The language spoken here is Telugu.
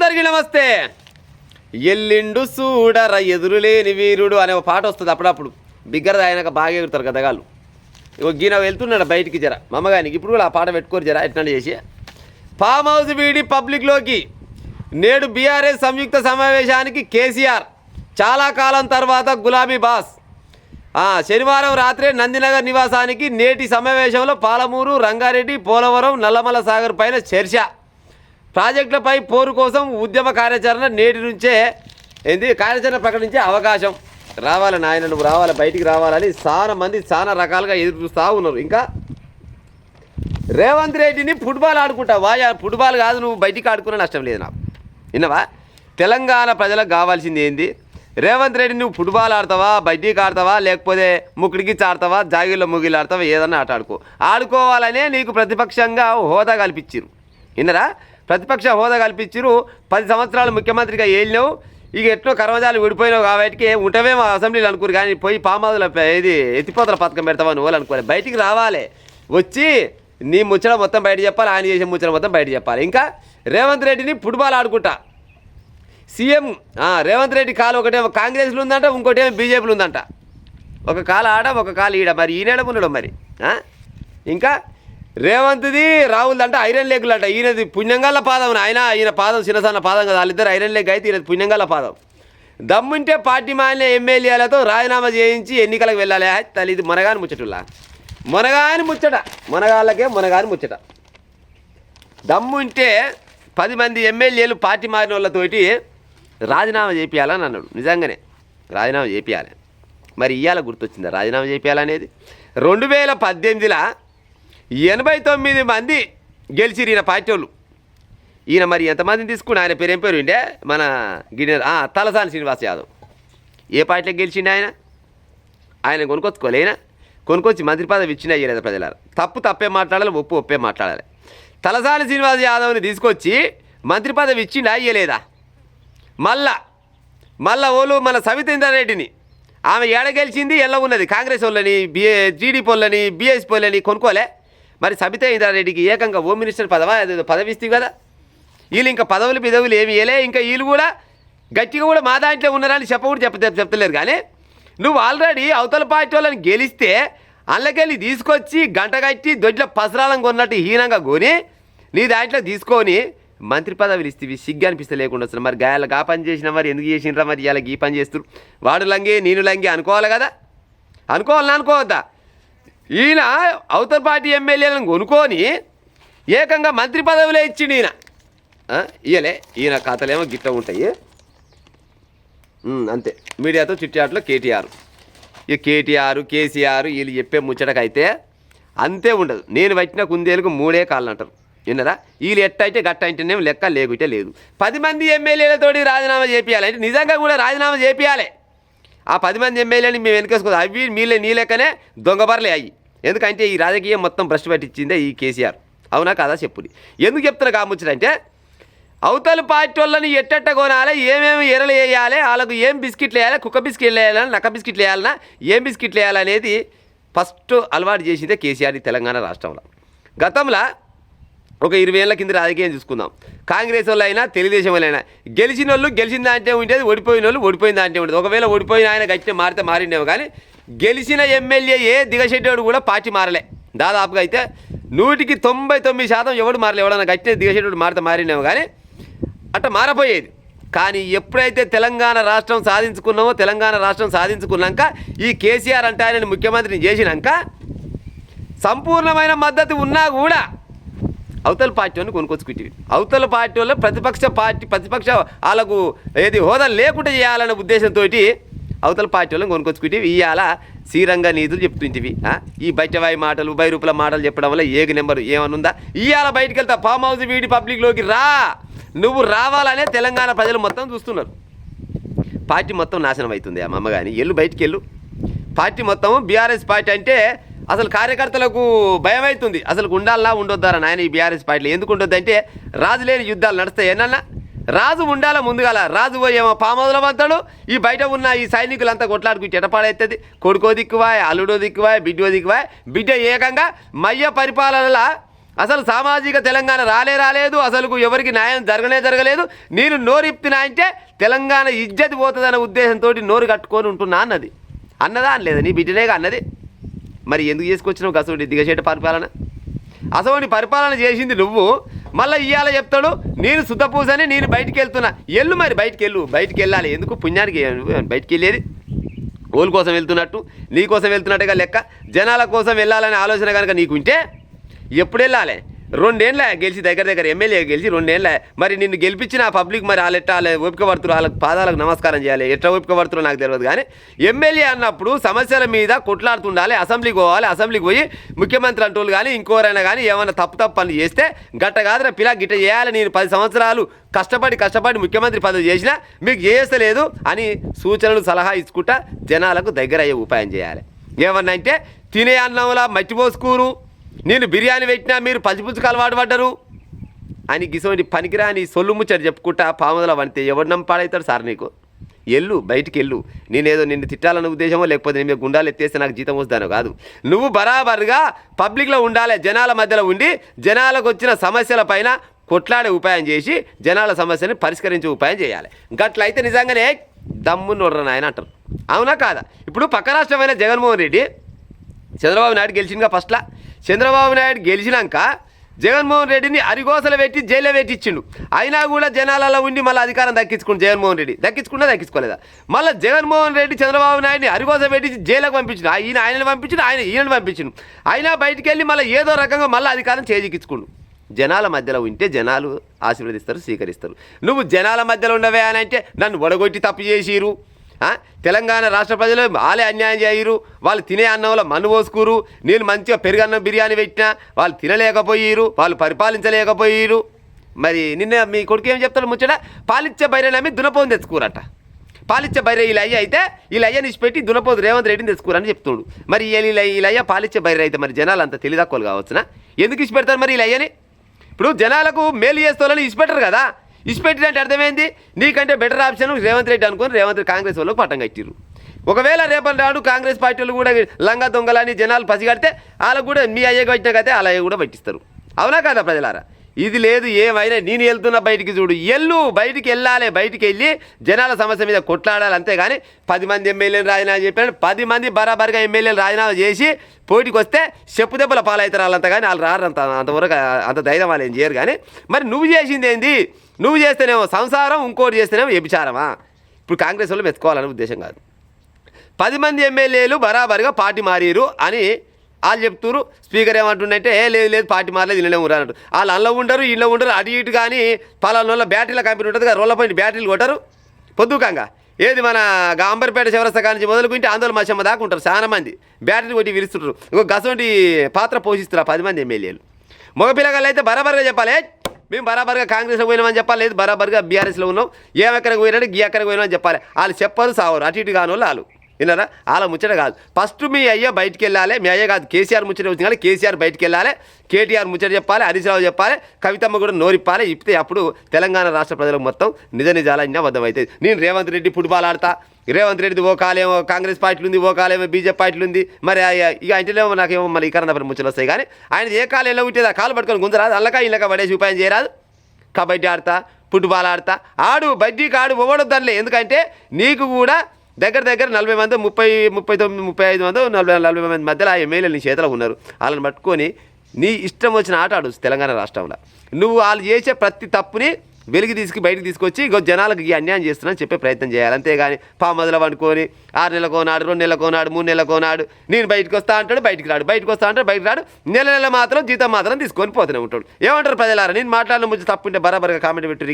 అందరికీ నమస్తే. ఎల్లిండు సూడర ఎదురులేని వీరుడు అనే ఒక పాట వస్తుంది అప్పుడప్పుడు. బిగ్గరది ఆయనక బాగా ఎగురుతారు కదగాళ్ళు. ఇగో గీన వెళ్తున్నాడు బయటికి జర మమ్మగానికి. ఇప్పుడు కూడా ఆ పాట పెట్టుకోరు జర ఎట్లా చేసి. ఫామ్ హౌస్ వీడి పబ్లిక్లోకి నేడు బీఆర్ఎస్ సంయుక్త సమావేశానికి కేసీఆర్. చాలా కాలం తర్వాత గులాబీ బాస్. శనివారం రాత్రే నందినగర్ నివాసానికి నేటి సమావేశంలో పాలమూరు, రంగారెడ్డి, పోలవరం, నల్లమల సాగర్ పైన చర్చ. ప్రాజెక్టులపై పోరు కోసం ఉద్యమ కార్యాచరణ నేటి నుంచే కార్యాచరణ ప్రకటించే అవకాశం. రావాలని ఆయన నువ్వు రావాలి, బయటికి రావాలని చాలా మంది చాలా రకాలుగా ఎదురు చూస్తూ ఉన్నారు. ఇంకా రేవంత్ రెడ్డిని ఫుట్బాల్ ఆడుకుంటావా? ఫుట్బాల్ కాదు, నువ్వు బయటికి ఆడుకున్న నష్టం లేదు నాకు. విన్నావా? తెలంగాణ ప్రజలకు కావాల్సింది ఏంది? రేవంత్ రెడ్డి నువ్వు ఫుట్బాల్ ఆడతావా, బయటికి ఆడతావా, లేకపోతే ముక్కుడికి ఆడతావా, జాగిల్లో ముగిలు ఆడతావా, ఏదన్నా ఆట ఆడుకోవాలనే నీకు ప్రతిపక్షంగా హోదా కల్పించారు. విన్నరా? ప్రతిపక్ష హోదా కల్పించారు. 10 సంవత్సరాలు ముఖ్యమంత్రిగా ఏలినావు. ఇక ఎట్లో కర్మజాలు విడిపోయినావు కాబట్టి ఉంటవేమో అసెంబ్లీలో అనుకోరు. కానీ పోయి పామాదుల ఇది ఎత్తిపోతల పథకం పెడతావా నువ్వు అనుకోవాలి. బయటికి రావాలి, వచ్చి నీ ముచ్చట మొత్తం బయట చెప్పాలి, ఆయన చేసే ముచ్చట మొత్తం బయట చెప్పాలి. ఇంకా రేవంత్ రెడ్డిని ఫుట్బాల్ ఆడుకుంటా సీఎం రేవంత్ రెడ్డి కాలు ఒకటేమో కాంగ్రెస్లో ఉందంట, ఇంకోటేమో బీజేపీలో ఉందంట. ఒక కాలు ఆడ, ఒక కాలు ఈడ. మరి ఈయన ఉండడం మరి. ఇంకా రేవంత్ది రాహుల్ అంటే ఐరన్ లెగ్లు అంట. ఈయనది పుణ్యంగల్ల పాదం. ఈయన పాదం చిన్నసన్న పాదం కదా, వాళ్ళిద్దరు ఐరన్ లెగ్ అయితే ఈయనది పుణ్యంగల్ల పాదం. దమ్ముంటే పార్టీ మాలిన ఎమ్మెల్యేలతో రాజీనామా చేయించి ఎన్నికలకు వెళ్ళాలి. తల్లి ఇది మొనగాని ముచ్చటులా, మొనగాని ముచ్చట, మొనగాళ్ళకే మొనగాని ముచ్చట. దమ్ముంటే 10 మంది ఎమ్మెల్యేలు పార్టీ మారిన వాళ్ళతోటి రాజీనామా చేపియాలని అన్నాడు. నిజంగానే రాజీనామా చేపియాలి. మరి ఇవాళ గుర్తొచ్చిందా రాజీనామా చేపియాలనేది? 2018లో 89 మంది గెలిచిరు ఈయన పార్టీ వాళ్ళు. ఈయన మరి ఎంతమందిని తీసుకుని ఆయన పేరు ఏం పేరు ఉండే మన గిన్నె తలసాని శ్రీనివాస్ యాదవ్. ఏ పార్టీలోకి గెలిచిండే ఆయన కొనుక్కొచ్చుకోలేనా? కొనుక్కొచ్చి మంత్రి పదవి ఇచ్చినా ఇయ్యలేదు ప్రజలారు. తప్పే మాట్లాడాలి, ఒప్పే మాట్లాడాలి. తలసాని శ్రీనివాస్ యాదవ్ని తీసుకొచ్చి మంత్రి పదవి ఇచ్చిండా ఇయ్యలేదా? మళ్ళా ఓళ్ళు మన సవితేందర్ రెడ్డిని ఆమె ఏడ గెలిచింది ఎల్ల ఉన్నది కాంగ్రెస్ వాళ్ళని, టీడీపీ వాళ్ళని, బీఎస్పీ వాళ్ళని కొనుక్కోలే. మరి సబితా రెడ్డికి ఏకంగా హోమ్ మినిస్టర్ పదవి ఇస్తే కదా. వీళ్ళు ఇంకా పదవులు ఏమి ఇవ్వలే. ఇంకా వీళ్ళు కూడా గట్టిగా కూడా మా దాంట్లో ఉన్నారని చెప్తలేరు. కానీ నువ్వు ఆల్రెడీ అవతల పార్టీ వాళ్ళని గెలిస్తే అందులోకెళ్ళి తీసుకొచ్చి గంట కట్టి దొడ్ల పసరాలను కొన్నట్టు హీనంగా కొని నీ దాంట్లో తీసుకొని మంత్రి పదవులు ఇస్తే సిగ్గు అనిపిస్తే లేకుండా వస్తుంది. మరి గాయాలు గా పని చేసినా మరి ఎందుకు చేసినరా? మరి ఇలా ఈ పని చేస్తారు. వాడు లంగి నేను లంగి అనుకోవాలి కదా, అనుకోవద్దా? ఈయన అవతల పార్టీ ఎమ్మెల్యేలను కొనుక్కొని ఏకంగా మంత్రి పదవులే ఇచ్చిండు ఈయన. ఇయలే ఈయన కథలేమో గిట్ట ఉంటాయి అంతే. మీడియాతో చిట్టాట్లో కేటీఆర్ కేసీఆర్ వీళ్ళు చెప్పే ముచ్చటకైతే అంతే ఉండదు. నేను పట్టిన కుందేలకు 3 కాళ్ళు అంటారు. విన్నరా? వీళ్ళు ఎట్టయితే గట్ట అంటేనేమో లెక్క, లేకుంటే లేదు. 10 మంది ఎమ్మెల్యేలతోటి రాజీనామా చేపియాలి అంటే నిజంగా కూడా రాజీనామా చేపియాలి. ఆ 10 మంది ఎమ్మెల్యేని మేము వెనకేసుకోదు. అవి నీ లెక్కనే దొంగబరలే అయ్యి. ఎందుకంటే ఈ రాజకీయం మొత్తం భ్రష్టు పట్టించిందే ఈ కేసీఆర్. అవునా కాదా చెప్పుది. ఎందుకు చెప్తున్నా కాముచ్చడంటే అవతల పార్టీ వాళ్ళని ఎట్టెట్ట కొనాలి, ఏమేమి ఎరలు వేయాలి, వాళ్ళకు ఏం బిస్కెట్లు వేయాలి, కుక్క బిస్కెట్లు వేయాలన్నా, నక్క బిస్కెట్లు వేయాలన్నా, ఏం బిస్కెట్లు వేయాలనేది ఫస్ట్ అలవాటు చేసిందే కేసీఆర్ ఈ తెలంగాణ రాష్ట్రంలో. గతంలో ఒక 20 ఏళ్ళ కింద రాజకీయం చూసుకుందాం. కాంగ్రెస్ వాళ్ళు అయినా తెలుగుదేశం వాళ్ళైనా గెలిచిన వాళ్ళు గెలిచిన దాంటే ఉండేది, ఓడిపోయిన వాళ్ళు ఓడిపోయిన దాంటే ఉండేది. ఒకవేళ ఓడిపోయిన ఆయన గట్టిన మారితే మారిండేమో. కానీ గెలిచిన ఎమ్మెల్యే దిగశెట్టేవాడు కూడా పార్టీ మారలే. దాదాపుగా అయితే 100కి 99% ఎవడు మారలే. ఎవడన్నా గట్టిన దిగశెట్టేవాడు మారినేమో కానీ అట్లా మారపోయేది. కానీ ఎప్పుడైతే తెలంగాణ రాష్ట్రం సాధించుకున్నాక ఈ కేసీఆర్ అంటే ఆయన ముఖ్యమంత్రిని చేసినాక సంపూర్ణమైన మద్దతు ఉన్నా కూడా అవతల పార్టీ వాళ్ళని కొనుక్కొచ్చుకుంటేవి. అవతల పార్టీ వాళ్ళు ప్రతిపక్ష వాళ్ళకు హోదా లేకుండా చేయాలనే ఉద్దేశంతో అవతల పార్టీ వాళ్ళని కొనుక్కొచ్చుకుంటేవి. ఇవాళ శ్రీరంగ నీతులు చెప్తుంటివి. ఈ బయటవాయి మాటలు, బైరూపుల మాటలు చెప్పడం వల్ల ఏక నెంబరు ఏమనుందా? ఇవాళ బయటికి వెళ్తా ఫామ్ హౌస్ వీడి పబ్లిక్లోకి నువ్వు రావాలనే తెలంగాణ ప్రజలు మొత్తం చూస్తున్నారు. పార్టీ మొత్తం నాశనం అవుతుంది. అమ్మ కానీ బయటికి వెళ్ళు. పార్టీ మొత్తం బీఆర్ఎస్ పార్టీ అంటే అసలు కార్యకర్తలకు భయం అవుతుంది. అసలు ఉండాలన్నా ఉండొద్దారా నాయన ఈ బీఆర్ఎస్ పార్టీలో? ఎందుకు ఉండొద్దు అంటే రాజు లేని యుద్ధాలు నడుస్తాయి. ఏనన్నా రాజు ఉండాలా ముందుగాల. రాజు పోయేమో పామోదుల వంతాడు. ఈ బయట ఉన్న ఈ సైనికులంతా కొట్లాడుకుంటే ఎటపాడవుతుంది. కొడుకో దిక్కువాయ్, అల్లుడో దిక్కువాయ్, బిడ్డో దిక్కువాయ్. బిడ్డ ఏకంగా మయ్య పరిపాలనలా అసలు సామాజిక తెలంగాణ రాలేదు అసలు ఎవరికి న్యాయం జరగలేదు నేను నోరిప్తినా అంటే తెలంగాణ ఇజ్జతి పోతుందనే ఉద్దేశంతో నోరు కట్టుకొని ఉంటున్నా అన్నది. అన్నదా అనలేదా? నీ బిడ్డనేగా అన్నది. మరి ఎందుకు చేసుకొచ్చినావు అసలు దిగచేట పరిపాలన? అసలు పరిపాలన చేసింది నువ్వు, మళ్ళీ ఇవాళ చెప్తాడు నేను సుద్దపూసని నేను బయటికి వెళ్తున్నా. ఎల్లు మరి బయటికి వెళ్ళాలి. ఎందుకు పుణ్యానికి బయటికి వెళ్ళేది? ఓల్ కోసం వెళ్తున్నట్టు నీ కోసం వెళ్తున్నట్టుగా లెక్క. జనాల కోసం వెళ్ళాలనే ఆలోచన కనుక నీకుంటే ఎప్పుడు వెళ్ళాలి? 2 ఏళ్ళ గెలిచి దగ్గర ఎమ్మెల్యే గెలిచి 2 ఏళ్ళ. మరి నిన్ను గెలిపించిన పబ్లిక్ మరి వాళ్ళ ఓపిక పడుతున్నారు, వాళ్ళకి పాదాలకు నమస్కారం చేయాలి. ఎట్లా ఓపిక పడుతున్నా నాకు తెలియదు. కానీ ఎమ్మెల్యే అన్నప్పుడు సమస్యల మీద కొట్లాడుతుండాలి. అసెంబ్లీకి పోవాలి. అసెంబ్లీకి పోయి ముఖ్యమంత్రి అంటోళ్ళు కానీ ఇంకోరైనా కానీ ఏమైనా తప్పు పనులు చేస్తే గట్ట కాదురా పిల్ల గిట్ట చేయాలి, నేను 10 సంవత్సరాలు కష్టపడి ముఖ్యమంత్రి పదవి చేసినా మీకు చేస్తలేదు అని సూచనలు సలహా ఇచ్చుకుంటా జనాలకు దగ్గర అయ్యే ఉపాయం చేయాలి. ఏమన్నా అంటే తినే అన్నంలా మట్టి పోసుకూరు, నేను బిర్యానీ పెట్టినా మీరు పచ్చిపుచ్చుకు అలవాటు పడ్డరు అని గిసోటి పనికిరాని సొల్లు ముచ్చట చెప్పుకుంటా పాముదల వంతే ఎవరు నమ్పాడవుతాడు సార్ నీకు? బయటికి వెళ్ళు. నేనేదో నిన్ను తిట్టాలన్న ఉద్దేశమో లేకపోతే నేను గుండాలు ఎత్తేస్తే నాకు జీతం వస్తానో కాదు. నువ్వు బరాబర్గా పబ్లిక్లో ఉండాలి. జనాల మధ్యలో ఉండి జనాలకు వచ్చిన సమస్యల పైన కొట్లాడే ఉపాయం చేసి జనాల సమస్యని పరిష్కరించే ఉపాయం చేయాలి. గట్లయితే నిజంగానే దమ్ము నొర్ర నాయన అంటారు. అవునా కాదా? ఇప్పుడు పక్క రాష్ట్రమైన జగన్మోహన్ రెడ్డి చంద్రబాబు నాయుడు గెలిచిందిగా. ఫస్ట్లో చంద్రబాబు నాయుడు గెలిచినాక జగన్మోహన్ రెడ్డిని అరిగోసలు పెట్టి జైల్లో పెట్టించిండు. అయినా కూడా జనాలలో ఉండి మళ్ళీ అధికారం దక్కించుకుంటు జగన్మోహన్ రెడ్డి. దక్కించుకోలేదా? మళ్ళీ జగన్మోహన్ రెడ్డి చంద్రబాబు నాయుడిని అరిగోస పెట్టి జైలుకు పంపించిండు. ఆయనని పంపించిండు, ఈయనని పంపించిండు. అయినా బయటికి వెళ్ళి మళ్ళీ ఏదో రకంగా మళ్ళీ అధికారం చేజిక్కించుకుండు. జనాల మధ్యలో ఉంటే జనాలు ఆశీర్వదిస్తారు, స్వీకరిస్తారు. నువ్వు జనాల మధ్యలో ఉండవే అని అంటే నన్ను ఒడగొట్టి తప్పు చేసిరు, తెలంగాణ రాష్ట్ర ప్రజలు వాళ్ళే అన్యాయం చేయరు, వాళ్ళు తినే అన్నంలో మన్ను పోసుకురు, నేను మంచిగా పెరుగన్నం బిర్యానీ పెట్టినా వాళ్ళు తినలేకపోయిరు, వాళ్ళు పరిపాలించలేకపోయిరు. మరి నిన్న మీ కొడుకు ఏం చెప్తాడు ముచ్చట? పాలిచ్చే బైరనమి దునపోని తెచ్చుకోరట. పాలిచ్చే బైర ఇలా అయితే వీళ్ళ అయ్య నిష్పెట్టి దునపోదు రేవంత్ రెడ్డిని తెచ్చుకోరని చెప్తుండు. మరి వీళ్ళ పాలిచ్చే బైర అయితే మరి జనాలు అంత తెలియదక్కువలు కావచ్చునా? ఎందుకు ఇచ్చిపెడతారు మరి వీళ్ళ అయ్యని? ఇప్పుడు జనాలకు మేలు చేస్తోళ్ళని ఇచ్చిపెట్టరు కదా. ఇచ్చిపెట్టినంటే అర్థమైంది నీకంటే బెటర్ ఆప్షన్ రేవంత్ రెడ్డి అనుకుని రేవంత్ కాంగ్రెస్ వాళ్ళకు పట్టం కట్టిరు. ఒకవేళ రేపటి నాడు కాంగ్రెస్ పార్టీ వాళ్ళు కూడా లంగా దొంగలని జనాలు పసిగడితే వాళ్ళకు కూడా మీ అయ్యకు పట్టినాకైతే వాళ్ళ అయ్య కూడా పట్టిస్తారు. అవునా కదా ప్రజలారా? ఇది లేదు ఏమైనా నేను వెళ్తున్నా బయటికి చూడు, బయటికి వెళ్ళాలి. బయటికి వెళ్ళి జనాల సమస్య మీద కొట్లాడాలి. అంతేగాని 10 మంది ఎమ్మెల్యేలు రాజీనామా చెప్పాడు, 10 మంది బరాబర్గా ఎమ్మెల్యేలు రాజీనామా చేసి పోటీకి వస్తే చెప్పు దెబ్బల పాలవుతారు వాళ్ళంతా. కానీ వాళ్ళు రారు, అంతవరకు అంత ధైర్యం వాళ్ళు ఏం చేయరు. కానీ మరి నువ్వు చేసింది ఏంది? నువ్వు చేస్తేనేమో సంసారం, ఇంకోటి చేస్తేనేమో వ్యభిచారమా? ఇప్పుడు కాంగ్రెస్ వాళ్ళు మెచ్చుకోవాలనే ఉద్దేశం కాదు. 10 మంది ఎమ్మెల్యేలు బరాబర్గా పార్టీ మారిరు అని వాళ్ళు చెప్తున్నారు. స్పీకర్ ఏమంటుండంటే లేదు పార్టీ మారలేదు ఇళ్ళనే అన్నట్టు. వాళ్ళు అందులో ఉండరు, ఇళ్ళలో ఉండరు, అటు ఇటు. కానీ పలానా బ్యాటరీల కంపెనీ ఉంటుంది కదా, రోడ్ల పైన బ్యాటరీలు కొట్టరు పొద్దుకంగా. ఏది మన అంబర్పేట చివరస్త కానించి మొదలుకుంటే ఆందోళన మధ్యమ దాకా ఉంటారు చాలా మంది. బ్యాటరీ కొట్టి విరుస్తుంటారు. ఇంకో గసంటి పాత్ర పోషిస్తారు 10 మంది ఎమ్మెల్యేలు. మగపిల్లగాళ్ళు అయితే బరాబర్గా చెప్పాలి, మేము బరాబర్గా కాంగ్రెస్లో పోయినామని చెప్పాలి, లేదు బరాబర్గా బీఆర్ఎస్లో ఉన్నాం, ఏమెక్కడికి పోయినాడు గీ ఎక్కడికి పోయినామని చెప్పాలి. వాళ్ళు చెప్పరు సావరు, అటు ఇటు కాని వాళ్ళు విన్నారా? వాళ్ళ ముచ్చట కాదు. ఫస్ట్ మీ అయ్య బయటికి వెళ్ళాలి. మీ అయ్య కాదు కేసీఆర్ ముచ్చట వచ్చింది కానీ కేసీఆర్ బయటికి వెళ్ళాలి, కేటీఆర్ ముచ్చట చెప్పాలి, హరీష్ రావు చెప్పాలి, కవితమ్మ కూడా నోరిప్పాలి. ఇప్పితే అప్పుడు తెలంగాణ రాష్ట్ర ప్రజలకు మొత్తం నిజాలన్నీ అబద్ధం అవుతుంది. నేను రేవంత్ రెడ్డి ఫుట్బాల్ ఆడతా, రేవంత్ రెడ్డిది ఓ కాలేమో కాంగ్రెస్ పార్టీలు ఉంది, ఓ కాలేమో బీజేపీ పార్టీలు ఉంది. మరి ఇక ఇంటిలో నాకేమో మరి ఈ కరెంట్ ముచ్చలు వస్తాయి. కానీ ఆయన ఏ కాలు ఎలా ఉంటేది ఆ కాలు పట్టుకొని గుంజరాదు, అల్లక ఇళ్ళక పడేసి ఉపాయం చేయరాదు. కబడ్డీ ఆడతా, ఫుట్బాల్ ఆడతా, ఆడు బడ్డీకి ఆడు పోవడొద్దనిలే. ఎందుకంటే నీకు కూడా దగ్గర 40 మంది 39 35 మంది 40 మంది మధ్యలో ఆ ఎమ్మెల్యేలు నీ చేతిలో ఉన్నారు. వాళ్ళని పట్టుకొని నీ ఇష్టం వచ్చిన ఆట ఆడు తెలంగాణ రాష్ట్రంలో. నువ్వు వాళ్ళు చేసే ప్రతి తప్పుని వెలికి బయటికి తీసుకొచ్చి జనాలకు ఈ అన్యాయం చేస్తున్నాను చెప్పే ప్రయత్నం చేయాలి. అంతేగాని మొదలు వండుకొని 6 నెలలకోనాడు 2 నెలలకోనాడు 3 నెలలకోనాడు నేను బయటకు వస్తా అంటాడు, బయటికి రాడు, బయటకు వస్తా అంటాడు, బయటకు రాడు. నెల మాత్రం జీతం మాత్రం తీసుకొని పోతూనే ఉంటాడు. ఏమంటారు ప్రజలారా? నేను మాట్లాడిన ముందు తప్పుంటే బరాబర్గా కామెంట్ పెట్టు.